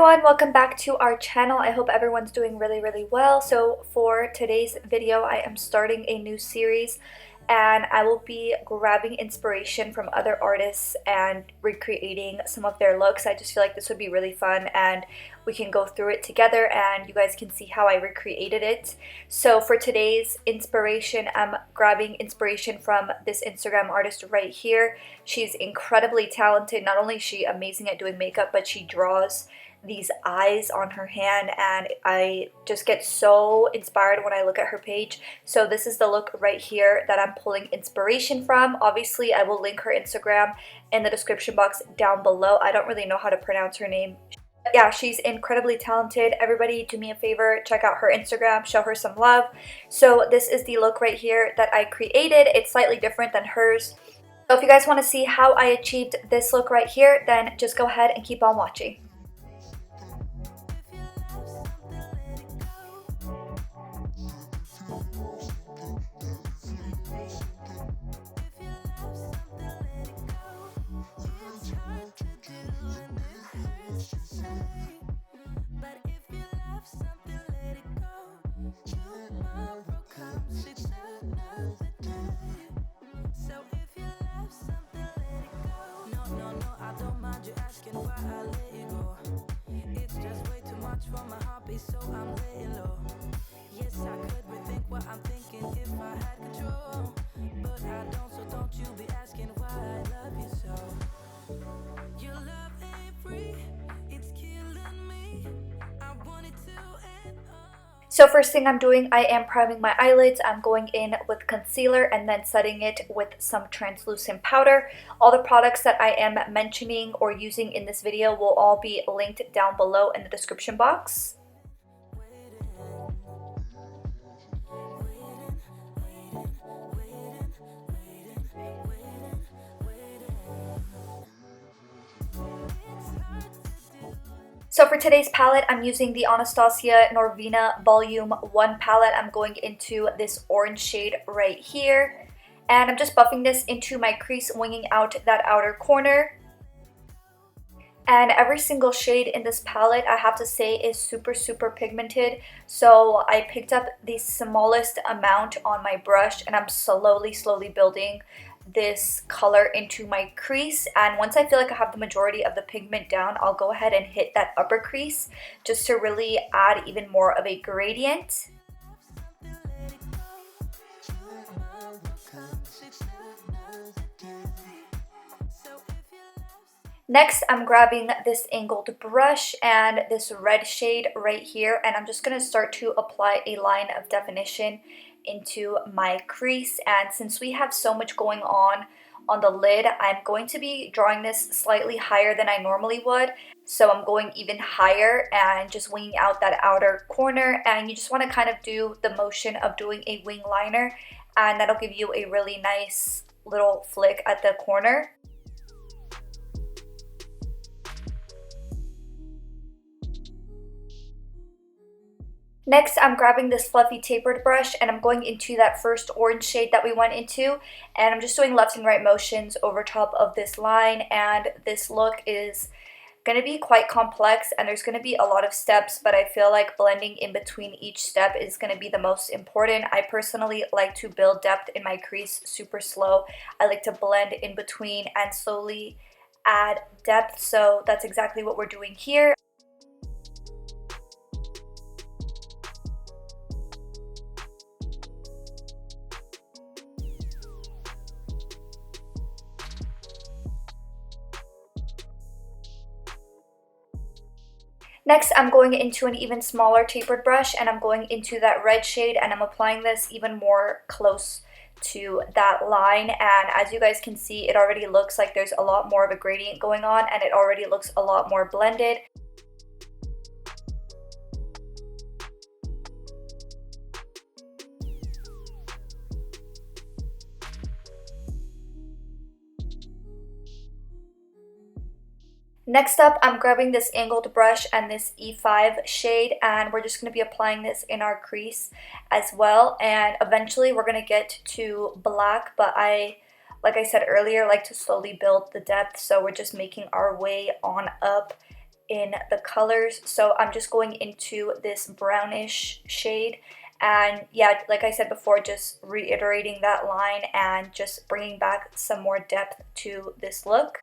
everyone, welcome back to our channel. I hope everyone's doing really well. So for today's video, I am starting a new series and I will be grabbing inspiration from other artists and recreating some of their looks. I just feel like this would be really fun and we can go through it together and you guys can see how I recreated it. So for today's inspiration, I'm grabbing inspiration from this Instagram artist right here. She's incredibly talented. Not only is she amazing at doing makeup, but she draws these eyes on her hand and I just get so inspired when I look at her page. So this is the look right here that I'm pulling inspiration from. Obviously I will link her Instagram in the description box down below. I don't really know how to pronounce her name. But yeah, she's incredibly talented. Everybody do me a favor, check out her Instagram, show her some love. So this is the look right here that I created. It's slightly different than hers. So if you guys want to see how I achieved this look right here, then just go ahead and keep on watching. For my hobby, so I'm laying low. Yes, I could rethink what I'm thinking if I had control, but I don't, so don't you be asking why I love you so. Your love ain't free, it's killing me. I want it to end all. So first thing I'm doing, I am priming my eyelids. I'm going in with concealer and then setting it with some translucent powder. All the products that I am mentioning or using in this video will all be linked down below in the description box. So for today's palette, I'm using the Anastasia Norvina Volume 1 palette. I'm going into this orange shade right here. And I'm just buffing this into my crease, winging out that outer corner. And every single shade in this palette, I have to say, is super pigmented. So I picked up the smallest amount on my brush and I'm slowly building this color into my crease, and once I feel like I have the majority of the pigment down, I'll go ahead and hit that upper crease just to really add even more of a gradient. Next, I'm grabbing this angled brush and this red shade right here, and I'm just going to start to apply a line of definition into my crease. And since we have so much going on the lid, I'm going to be drawing this slightly higher than I normally would. So I'm going even higher and just winging out that outer corner, and you just want to kind of do the motion of doing a wing liner, and that'll give you a really nice little flick at the corner. Next, I'm grabbing this fluffy tapered brush and I'm going into that first orange shade that we went into, and I'm just doing left and right motions over top of this line. And this look is going to be quite complex and there's going to be a lot of steps, but I feel like blending in between each step is going to be the most important. I personally like to build depth in my crease super slow. I like to blend in between and slowly add depth, so that's exactly what we're doing here. Next, I'm going into an even smaller tapered brush and I'm going into that red shade and I'm applying this even more close to that line. And as you guys can see, it already looks like there's a lot more of a gradient going on and it already looks a lot more blended. Next up, I'm grabbing this angled brush and this E5 shade, and we're just going to be applying this in our crease as well. And eventually we're going to get to black, but like I said earlier, like to slowly build the depth, so we're just making our way on up in the colors. So I'm just going into this brownish shade, and yeah, like I said before, just reiterating that line and just bringing back some more depth to this look.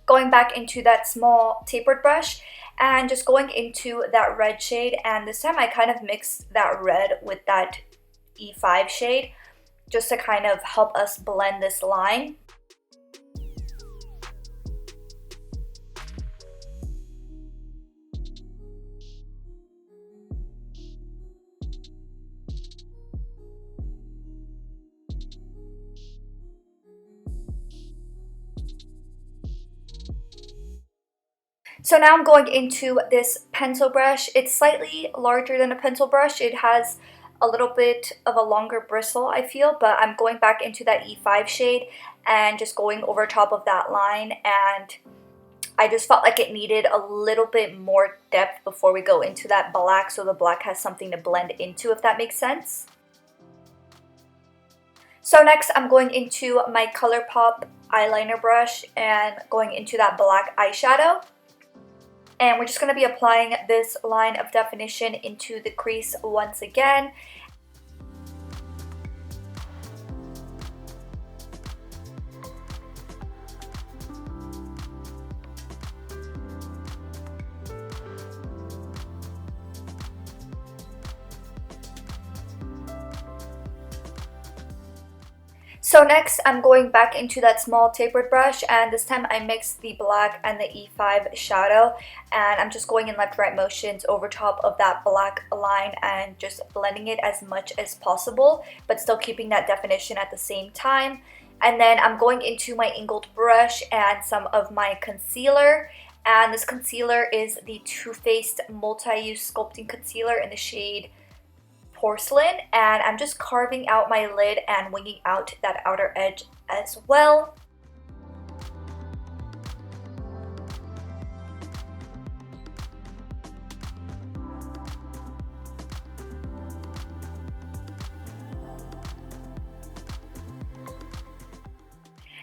Going back into that small tapered brush and just going into that red shade, and this time I kind of mixed that red with that E5 shade just to kind of help us blend this line. So now I'm going into this pencil brush. It's slightly larger than a pencil brush. It has a little bit of a longer bristle, I feel, but I'm going back into that E5 shade and just going over top of that line, and I just felt like it needed a little bit more depth before we go into that black, so the black has something to blend into, if that makes sense. So next I'm going into my ColourPop eyeliner brush and going into that black eyeshadow. And we're just going to be applying this line of definition into the crease once again. So next I'm going back into that small tapered brush, and this time I mixed the black and the E5 shadow, and I'm just going in left right motions over top of that black line and just blending it as much as possible, but still keeping that definition at the same time. And then I'm going into my angled brush and some of my concealer, and this concealer is the Too Faced Multi-Use Sculpting Concealer in the shade Porcelain, and I'm just carving out my lid and winging out that outer edge as well.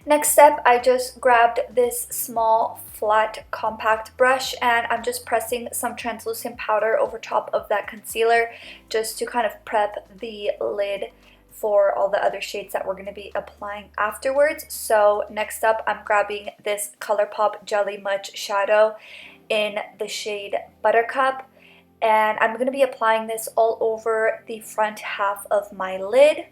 Next step, I just grabbed this small flat compact brush and I'm just pressing some translucent powder over top of that concealer just to kind of prep the lid for all the other shades that we're going to be applying afterwards. So next up, I'm grabbing this ColourPop Jelly Much shadow in the shade Buttercup, and I'm going to be applying this all over the front half of my lid.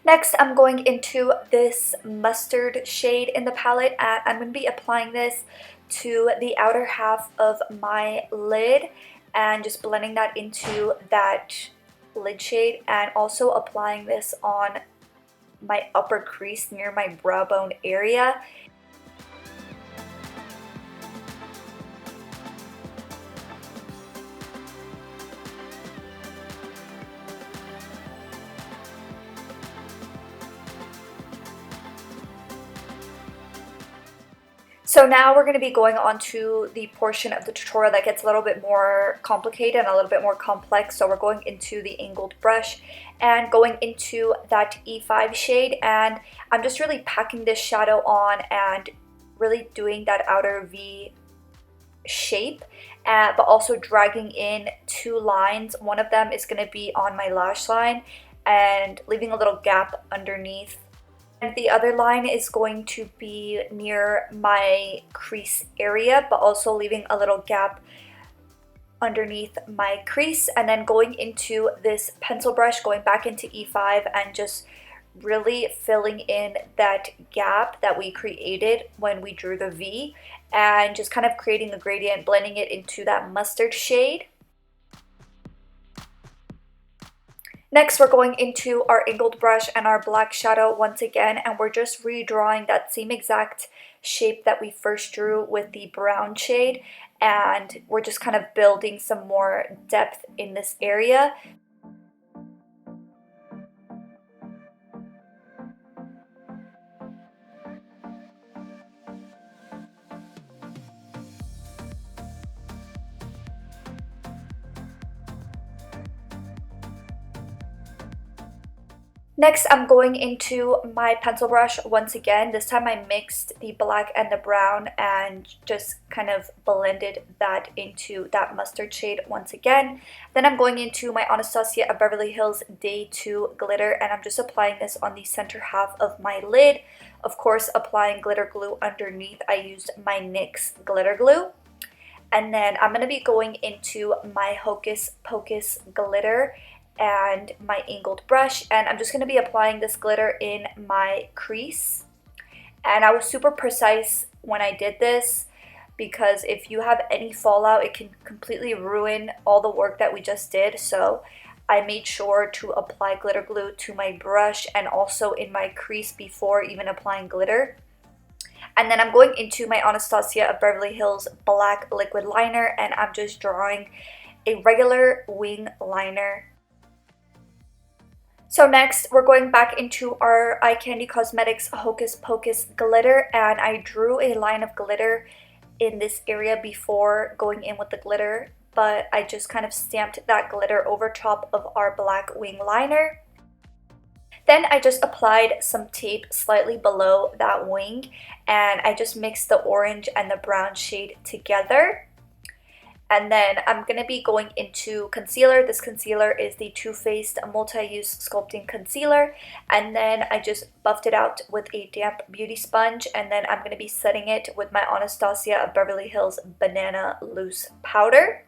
Next, I'm going into this mustard shade in the palette, and I'm going to be applying this to the outer half of my lid and just blending that into that lid shade, and also applying this on my upper crease near my brow bone area. So now we're going to be going on to the portion of the tutorial that gets a little bit more complicated and a little bit more complex. So we're going into the angled brush and going into that E5 shade, and I'm just really packing this shadow on and really doing that outer V shape, but also dragging in two lines. One of them is going to be on my lash line and leaving a little gap underneath. And the other line is going to be near my crease area, but also leaving a little gap underneath my crease. And then going into this pencil brush, going back into E5 and just really filling in that gap that we created when we drew the V, and just kind of creating a gradient, blending it into that mustard shade. Next, we're going into our angled brush and our black shadow once again, and we're just redrawing that same exact shape that we first drew with the brown shade, and we're just kind of building some more depth in this area. Next, I'm going into my pencil brush once again. This time I mixed the black and the brown and just kind of blended that into that mustard shade once again. Then I'm going into my Anastasia of Beverly Hills Day 2 glitter, and I'm just applying this on the center half of my lid. Of course, applying glitter glue underneath. I used my NYX glitter glue. And then I'm going to be going into my Hocus Pocus glitter and my angled brush, and I'm just going to be applying this glitter in my crease. And I was super precise when I did this, because if you have any fallout, it can completely ruin all the work that we just did. So I made sure to apply glitter glue to my brush and also in my crease before even applying glitter. And then I'm going into my Anastasia of Beverly Hills black liquid liner, and I'm just drawing a regular wing liner. So next, we're going back into our Eye Candy Cosmetics Hocus Pocus glitter, and I drew a line of glitter in this area before going in with the glitter, but I just kind of stamped that glitter over top of our black wing liner. Then I just applied some tape slightly below that wing, and I just mixed the orange and the brown shade together. And then I'm going to be going into concealer. This concealer is the Too Faced Multi-Use Sculpting Concealer. And then I just buffed it out with a damp beauty sponge. And then I'm going to be setting it with my Anastasia of Beverly Hills Banana Loose Powder.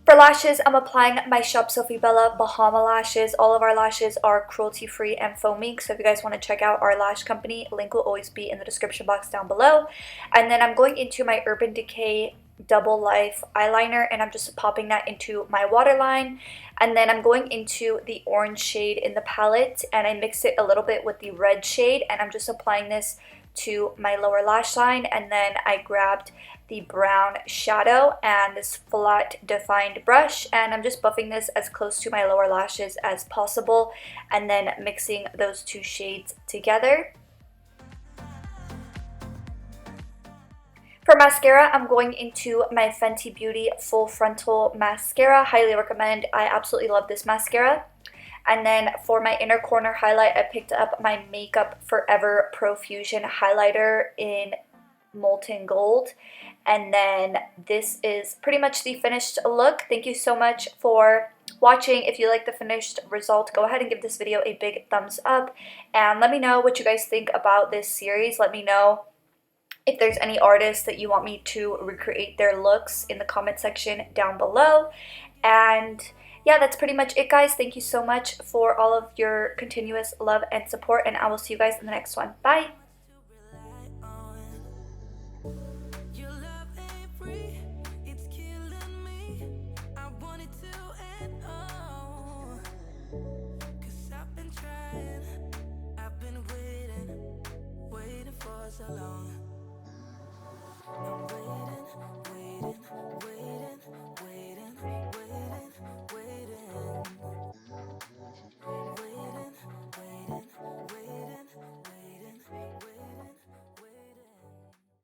For lashes, I'm applying my Shop Sofie Bella Bahama lashes. All of our lashes are cruelty-free and faux mink, so if you guys want to check out our lash company, link will always be in the description box down below. And then I'm going into my Urban Decay Double Life eyeliner, and I'm just popping that into my waterline. And then I'm going into the orange shade in the palette, and I mixed it a little bit with the red shade, and I'm just applying this to my lower lash line. And then I grabbed the brown shadow and this flat defined brush, and I'm just buffing this as close to my lower lashes as possible, and then mixing those two shades together. For mascara, I'm going into my Fenty Beauty Full Frontal Mascara. Highly recommend. I absolutely love this mascara. And then for my inner corner highlight, I picked up my Makeup Forever Profusion highlighter in Molten Gold. And then this is pretty much the finished look. Thank you so much for watching. If you like the finished result, go ahead and give this video a big thumbs up. And let me know what you guys think about this series. Let me know if there's any artists that you want me to recreate their looks in the comment section down below. And yeah, that's pretty much it, guys. Thank you so much for all of your continuous love and support, and I will see you guys in the next one. Bye!